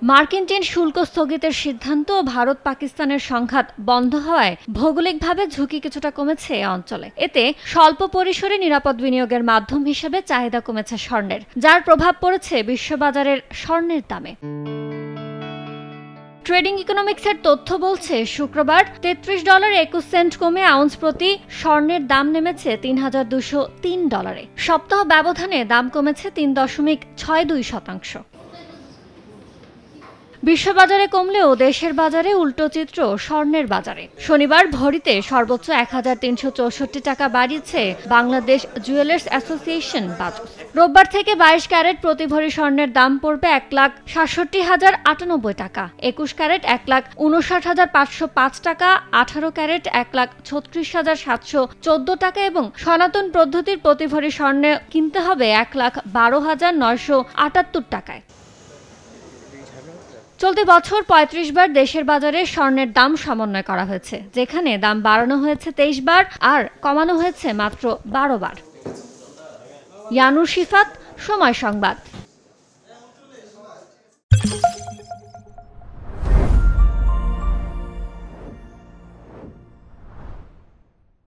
মার্কিন টিন শুল্ক স্থগিতের সিদ্ধান্ত ভারত পাকিস্তানের সংঘাত বন্ধ হওয়ায় ভৌগোলিকভাবে ঝুঁকি কিছুটা কমেছে এ অঞ্চলে। এতে স্বল্প পরিসরে নিরাপদ বিনিয়োগের মাধ্যম হিসেবে চাহিদা কমেছে স্বর্ণের, যার প্রভাব পড়েছে বিশ্ববাজারের স্বর্ণের দামে। ট্রেডিং ইকোনমিক্সের তথ্য বলছে শুক্রবার $33.21 কমে আউন্স প্রতি স্বর্ণের দাম নেমেছে $3,203। সপ্তাহ ব্যবধানে দাম কমেছে 3.62%। বিশ্ববাজারে কমলেও দেশের বাজারে উল্টো চিত্র স্বর্ণের বাজারে। শনিবার ভরিতে সর্বোচ্চ 1,364 টাকা বাড়িয়েছে বাংলাদেশ জুয়েলার্স অ্যাসোসিয়েশন বাজুস। রোববার থেকে 22 ক্যারেট প্রতি ভরি স্বর্ণের দাম পড়বে 1,67,098 টাকা, 21 ক্যারেট 1,59,505 টাকা, 18 ক্যারেট 1,36,714 টাকা এবং সনাতন পদ্ধতির প্রতি ভরি স্বর্ণ কিনতে হবে 1,12,978 টাকায়। চলতি বছর ৩৫ বার দেশের বাজারে স্বর্ণের দাম সমন্বয় করা হয়েছে, যেখানে দাম বাড়ানো হয়েছে ২৩ বার আর কমানো হয়েছে মাত্র ১২ বার। ইয়ানুর শিফাত, সময় সংবাদ।